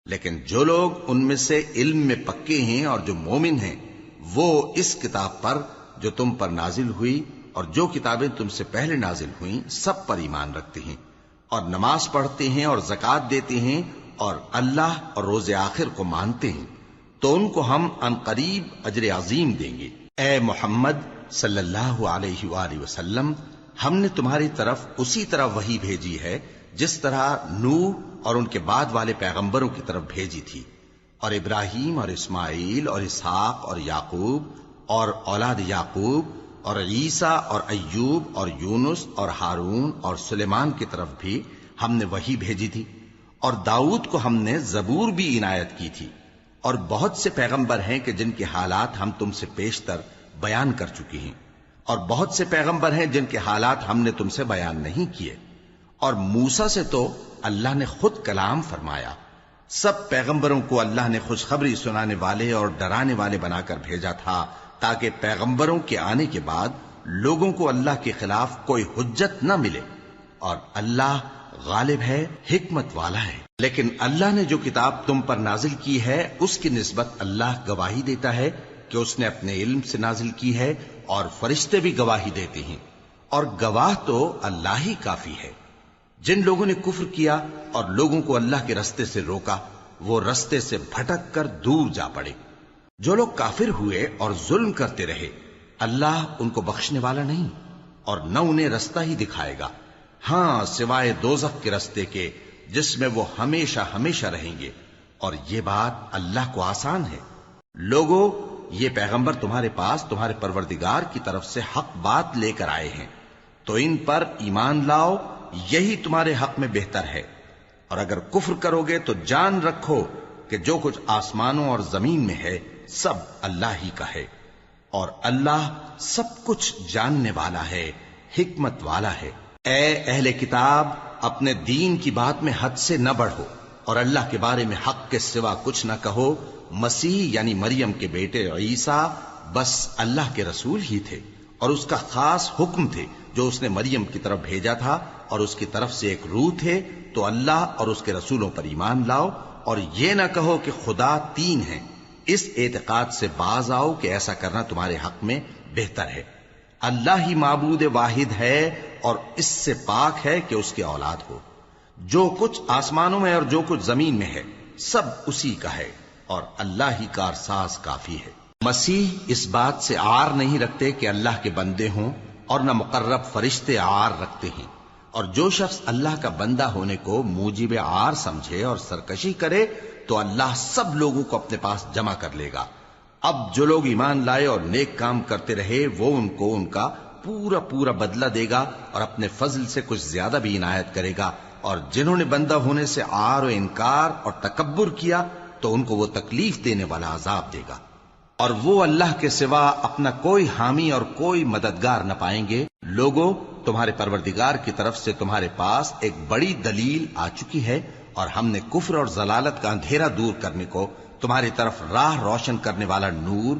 لیکن جو لوگ ان میں سے علم میں پکے ہیں اور جو مومن ہیں وہ اس کتاب پر جو تم پر نازل ہوئی اور جو کتابیں تم سے پہلے نازل ہوئیں سب پر ایمان رکھتے ہیں اور نماز پڑھتے ہیں اور زکوٰۃ دیتے ہیں اور اللہ اور روز آخر کو مانتے ہیں تو ان کو ہم عنقریب اجر عظیم دیں گے۔ اے محمد صلی اللہ علیہ وآلہ وسلم، ہم نے تمہاری طرف اسی طرح وحی بھیجی ہے جس طرح نوح اور ان کے بعد والے پیغمبروں کی طرف بھیجی تھی، اور ابراہیم اور اسماعیل اور اسحاق اور یعقوب اور اولاد یعقوب اور عیسیٰ اور ایوب اور یونس اور ہارون اور سلیمان کی طرف بھی ہم نے وحی بھیجی تھی، اور داؤد کو ہم نے زبور بھی عنایت کی تھی، اور بہت سے پیغمبر ہیں کہ جن کے حالات ہم تم سے پیشتر بیان کر چکی ہیں، اور بہت سے پیغمبر ہیں جن کے حالات ہم نے تم سے بیان نہیں کیے، اور موسیٰ سے تو اللہ نے خود کلام فرمایا۔ سب پیغمبروں کو اللہ نے خوشخبری سنانے والے اور ڈرانے والے بنا کر بھیجا تھا تاکہ پیغمبروں کے آنے کے بعد لوگوں کو اللہ کے خلاف کوئی حجت نہ ملے، اور اللہ غالب ہے، حکمت والا ہے۔ لیکن اللہ نے جو کتاب تم پر نازل کی ہے اس کی نسبت اللہ گواہی دیتا ہے کہ اس نے اپنے علم سے نازل کی ہے، اور فرشتے بھی گواہی دیتے ہیں، اور گواہ تو اللہ ہی کافی ہے۔ جن لوگوں نے کفر کیا اور لوگوں کو اللہ کے رستے سے روکا وہ رستے سے بھٹک کر دور جا پڑے۔ جو لوگ کافر ہوئے اور ظلم کرتے رہے اللہ ان کو بخشنے والا نہیں اور نہ انہیں رستہ ہی دکھائے گا، ہاں سوائے دوزخ کے رستے کے جس میں وہ ہمیشہ ہمیشہ رہیں گے، اور یہ بات اللہ کو آسان ہے۔ لوگو، یہ پیغمبر تمہارے پاس تمہارے پروردگار کی طرف سے حق بات لے کر آئے ہیں، تو ان پر ایمان لاؤ، یہی تمہارے حق میں بہتر ہے، اور اگر کفر کرو گے تو جان رکھو کہ جو کچھ آسمانوں اور زمین میں ہے سب اللہ ہی کا ہے، اور اللہ سب کچھ جاننے والا ہے، حکمت والا ہے۔ اے اہل کتاب، اپنے دین کی بات میں حد سے نہ بڑھو، اور اللہ کے بارے میں حق کے سوا کچھ نہ کہو۔ مسیح یعنی مریم کے بیٹے عیسیٰ بس اللہ کے رسول ہی تھے، اور اس کا خاص حکم تھے جو اس نے مریم کی طرف بھیجا تھا، اور اس کی طرف سے ایک روح تھے، تو اللہ اور اس کے رسولوں پر ایمان لاؤ، اور یہ نہ کہو کہ خدا تین ہیں۔ اس اعتقاد سے باز آؤ کہ ایسا کرنا تمہارے حق میں بہتر ہے۔ اللہ ہی معبود واحد ہے اور اس سے پاک ہے کہ اس کی اولاد ہو۔ جو کچھ آسمانوں میں اور جو کچھ زمین میں ہے سب اسی کا ہے، اور اللہ ہی کارساز کافی ہے۔ مسیح اس بات سے عار نہیں رکھتے کہ اللہ کے بندے ہوں، اور نہ مقرب فرشتے عار رکھتے ہیں، اور جو شخص اللہ کا بندہ ہونے کو موجب عار سمجھے اور سرکشی کرے تو اللہ سب لوگوں کو اپنے پاس جمع کر لے گا۔ اب جو لوگ ایمان لائے اور نیک کام کرتے رہے وہ ان کو ان کا پورا پورا بدلہ دے گا، اور اپنے فضل سے کچھ زیادہ بھی عنایت کرے گا، اور جنہوں نے بندہ ہونے سے عار و انکار اور تکبر کیا تو ان کو وہ تکلیف دینے والا عذاب دے گا، اور وہ اللہ کے سوا اپنا کوئی حامی اور کوئی مددگار نہ پائیں گے۔ لوگو، تمہارے پروردگار کی طرف سے تمہارے پاس ایک بڑی دلیل آ چکی ہے، اور ہم نے کفر اور ضلالت کا اندھیرا دور کرنے کو تمہاری طرف راہ روشن کرنے والا نور